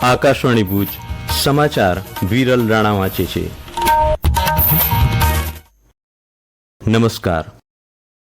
આકાશવાણી ભુજ સમાચાર વિરલ રાણા વાંચે છે. નમસ્કાર.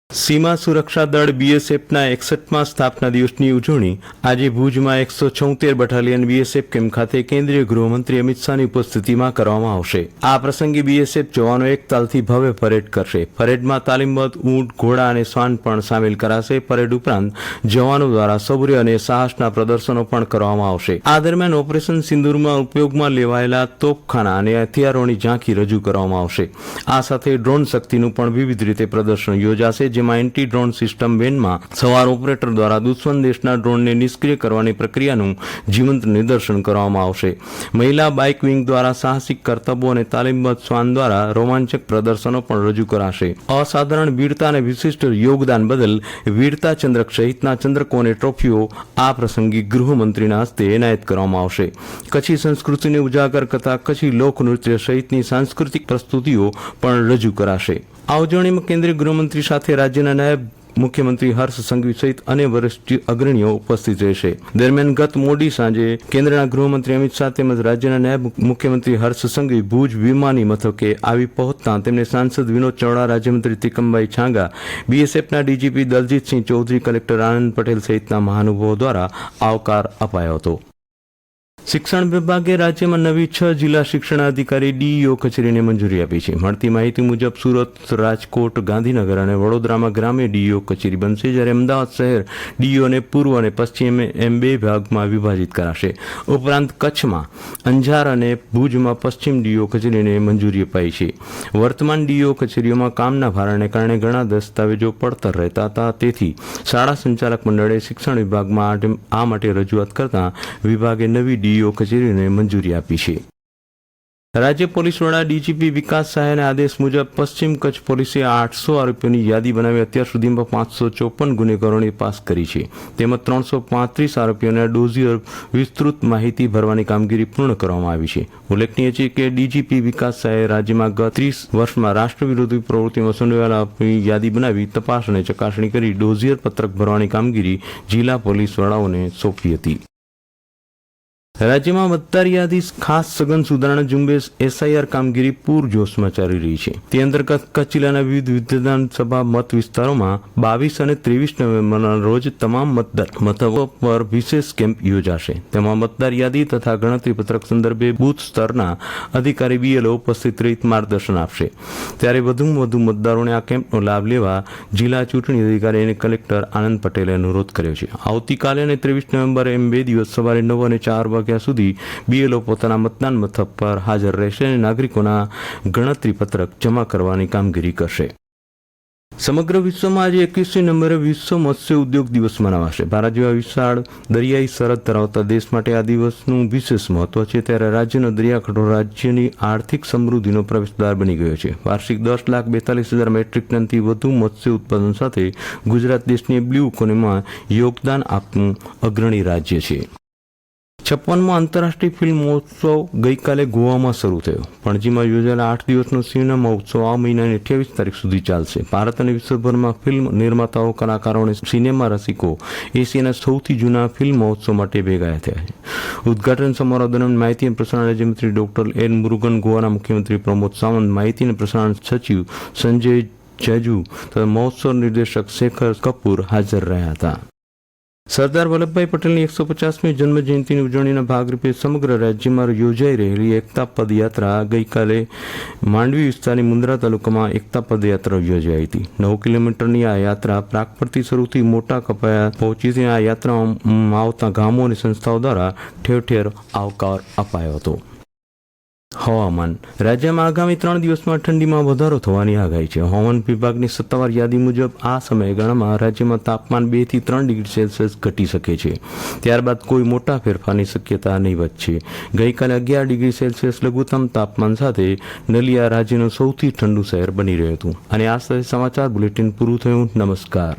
સીમા સુરક્ષા દળ બીએસએફના 61મા સ્થાપના દિવસની ઉજવણી આજે ભુજમાં 176 બટાલિયન બીએસએફ કેમ્પ ખાતે કેન્દ્રીય ગૃહમંત્રી અમિત શાહની ઉપસ્થિતિમાં કરવામાં આવશે. આ પ્રસંગે બીએસએફ જવાનો એક તાલથી ભવ્ય પરેડ કરશે. પરેડમાં તાલીમબદ્ધ ઊંટ, ઘોડા અને શ્વાન પણ સામેલ કરાશે. પરેડ ઉપરાંત જવાનો દ્વારા શૌર્ય અને સાહસના પ્રદર્શનો પણ કરવામાં આવશે. આ દરમિયાન ઓપરેશન સિંદૂરમાં ઉપયોગમાં લેવાયેલા તોપખાના અને હથિયારોની ઝાંખી રજૂ કરવામાં આવશે. આ સાથે ડ્રોન શક્તિનું પણ વિવિધ રીતે પ્રદર્શન યોજાશે, જેમાં એન્ટી ડ્રોન સિસ્ટમ વેનમાં સવાર ઓપરેટર દ્વારા દુશ્મન દેશના ડ્રોનને નિષ્ક્રિય કરવાની પ્રક્રિયાનું જીવંત નિદર્શન કરવામાં આવશે. મહિલા બાઇક વિંગ દ્વારા સાહસિક કરતબો અને તાલીમબદ્ધ શ્વાન દ્વારા રોમાંચક પ્રદર્શનો પણ રજૂ કરાશે. અસાધારણ વીરતા અને વિશિષ્ટ યોગદાન બદલ વીરતા ચંદ્રક સહિતના ચંદ્રકો અને ટ્રોફીઓ આ પ્રસંગે ગૃહમંત્રીના હસ્તે એનાયત કરવામાં આવશે. કચ્છી સંસ્કૃતિને ઉજાગર કરતા કચ્છી લોકનૃત્ય સહિતની સાંસ્કૃતિક પ્રસ્તુતિઓ પણ રજૂ કરાશે. આ ઉજવણીમાં કેન્દ્રીય ગૃહમંત્રી સાથે રાજ્યના નાયબ મુખ્યમંત્રી હર્ષ સંઘવી સહિત અન્ય વરિષ્ઠ અગ્રણીઓ ઉપસ્થિત રહેશે. દરમિયાન ગત મોડી સાંજે કેન્દ્રના ગૃહમંત્રી અમિત શાહ તેમજ રાજ્યના નાયબ મુખ્યમંત્રી હર્ષ સંઘવી ભુજ વિમાની મથકે આવી પહોંચતા તેમને સાંસદ વિનોદ ચાવડા, રાજ્યમંત્રી ત્રિકમભાઈ છાંગા, બીએસએફના ડીજીપી દલજીતસિંહ ચૌધરી, કલેક્ટર આનંદ પટેલ સહિતના મહાનુભાવો દ્વારા આવકાર અપાયો હતો. શિક્ષણ વિભાગે રાજ્યમાં નવી 6 જિલ્લા શિક્ષણાધિકારી ડીઈઓ કચેરીને મંજૂરી આપી છે. મળતી માહિતી મુજબ સુરત, રાજકોટ, ગાંધીનગર અને વડોદરામાં ગ્રામ્ય ડીઈઓ કચેરી બનશે, જ્યારે અમદાવાદ શહેર ડીઈઓને પૂર્વ અને પશ્ચિમ એમ 2 ભાગમાં વિભાજિત કરાશે. ઉપરાંત કચ્છમાં અંજાર અને ભુજમાં પશ્ચિમ ડીઈઓ કચેરીને મંજૂરી અપાઈ છે. વર્તમાન ડીઈઓ કચેરીઓમાં કામના ભારણને કારણે ઘણા દસ્તાવેજો પડતર રહેતા હતા, તેથી શાળા સંચાલક મંડળે શિક્ષણ વિભાગમાં આ માટે રજૂઆત કરતા વિભાગે નવી ડીઈઓ કચેરીને મંજૂરી આપી છે. રાજ્ય પોલીસ વડા ડીજીપી વિકાસ સહાયના આદેશ મુજબ પશ્ચિમ કચ્છ પોલીસે 800 આરોપીઓની યાદી બનાવી અત્યાર સુધીમાં 554 ગુનેગારોની તપાસ કરી છે. તેમાં 335 આરોપીઓના ડોઝિયર વિસ્તૃત માહિતી ભરવાની કામગીરી પૂર્ણ કરવામાં આવી છે. ઉલ્લેખનીય છે કે ડીજીપી વિકાસ સહાયે રાજ્યમાં ગત 30 વર્ષમાં રાષ્ટ્રવિરોધી પ્રવૃત્તિમાં સંડોવાયેલા યાદી બનાવી તપાસ અને ચકાસણી કરી ડોઝિયર પત્રક ભરવાની કામગીરી જિલ્લા પોલીસ વડાઓને સોંપી હતી. રાજ્યમાં મતદાર યાદી ખાસ સઘન સુધારણા ઝુંબેશ એસઆઈઆર કામગીરી પૂરજોશમાં ચાલી રહી છે. તે અંતર્ગત કચ્છ જિલ્લાના વિવિધ વિધાનસભા મત વિસ્તારોમાં 22 અને 23 નવેમ્બરના રોજ તમામ મતદાર મથકો પર વિશેષ કેમ્પ યોજાશે. તેમાં મતદાર યાદી તથા ગણતરી પત્રક સંદર્ભે બૂથ સ્તરના અધિકારી બીએલઓ ઉપસ્થિત રહી માર્ગદર્શન આપશે. ત્યારે વધુમાં વધુ મતદારોને આ કેમ્પનો લાભ લેવા જિલ્લા ચૂંટણી અધિકારી અને કલેક્ટર આનંદ પટેલે અનુરોધ કર્યો છે. આવતીકાલે અને 23 નવેમ્બરે એમ 2 દિવસ સવારે 9 અને 4 વાગ્યા સુધી બીએલઓ પોતાના મતદાન મથક પર હાજર રહેશે અને નાગરિકોના ગણતરી પત્રક જમા કરવાની કામગીરી કરશે. સમગ્ર વિશ્વમાં આજે 21મી નવેમ્બરે વિશ્વ મત્સ્ય ઉદ્યોગ દિવસ મનાવાશે. ભારત જેવા વિશાળ દરિયાઈ સરહદ ધરાવતા દેશ માટે આ દિવસનું વિશેષ મહત્વ છે. ત્યારે રાજ્યનો દરિયાકાંઠો રાજ્યની આર્થિક સમૃદ્ધિનો પ્રવેશદ્વાર બની ગયો છે. વાર્ષિક 10,42,000 મેટ્રિક ટનથી વધુ મત્સ્ય ઉત્પાદન સાથે ગુજરાત દેશની બ્લુ ઇકોનોમીમાં યોગદાન આપતું અગ્રણી રાજ્ય છે. 56મો આંતરરાષ્ટ્રીય ફિલ્મ મહોત્સવ ગઈકાલે ગોવામાં શરૂ થયો. પણજીમાં યોજાયેલા 8 દિવસનો સિનેમા મહોત્સવ આ મહિનાની 28 તારીખ સુધી ચાલશે. ભારત અને વિશ્વભરમાં ફિલ્મ નિર્માતાઓ, કલાકારો અને સિનેમા રસિકો એશિયાના સૌથી જૂના ફિલ્મ મહોત્સવ માટે ભેગા થયા છે. ઉદઘાટન સમારોહ દરમિયાન માહિતી અને પ્રસારણ રાજ્યમંત્રી ડોક્ટર એલ મુરુગન, ગોવાના મુખ્યમંત્રી પ્રમોદ સાવંત, માહિતી અને પ્રસારણ સચિવ સંજય જાજુ તથા મહોત્સવ નિર્દેશક શેખર કપૂર હાજર રહ્યા હતા. સરદાર વલ્લભભાઈ પટેલની 150મી જન્મજયંતિની ઉજવણીના ભાગરૂપે સમગ્ર રાજ્યમાં યોજાઈ રહેલી એકતા પદયાત્રા ગઈકાલે માંડવી વિસ્તારની મુન્દ્રા તાલુકામાં એકતા પદયાત્રા યોજાઈ હતી. 9 કિલોમીટરની આ યાત્રા પ્રાગ પરથી શરૂથી મોટા કપાયા પહોંચી હતી. આ યાત્રામાં આવતા ગામો અને સંસ્થાઓ દ્વારા ઠેર ઠેર આવકાર અપાયો હતો. હવામાન. રાજ્યમાં આગામી 3 દિવસમાં ઠંડીમાં વધારો થવાની આગાહી છે. હવામાન વિભાગની સત્તાવાર યાદી મુજબ આ સમયગાળામાં રાજ્યમાં તાપમાન 2 થી 3 ડિગ્રી સેલ્સિયસ ઘટી શકે છે. ત્યારબાદ કોઈ મોટા ફેરફારની શક્યતા નહીવત છે. ગઈકાલે 11 ડિગ્રી સેલ્સિયસ લઘુત્તમ તાપમાન સાથે નલિયા રાજ્યનું સૌથી ઠંડુ શહેર બની રહ્યું હતું. અને આ સાથે સમાચાર બુલેટિન પૂરું થયું. નમસ્કાર.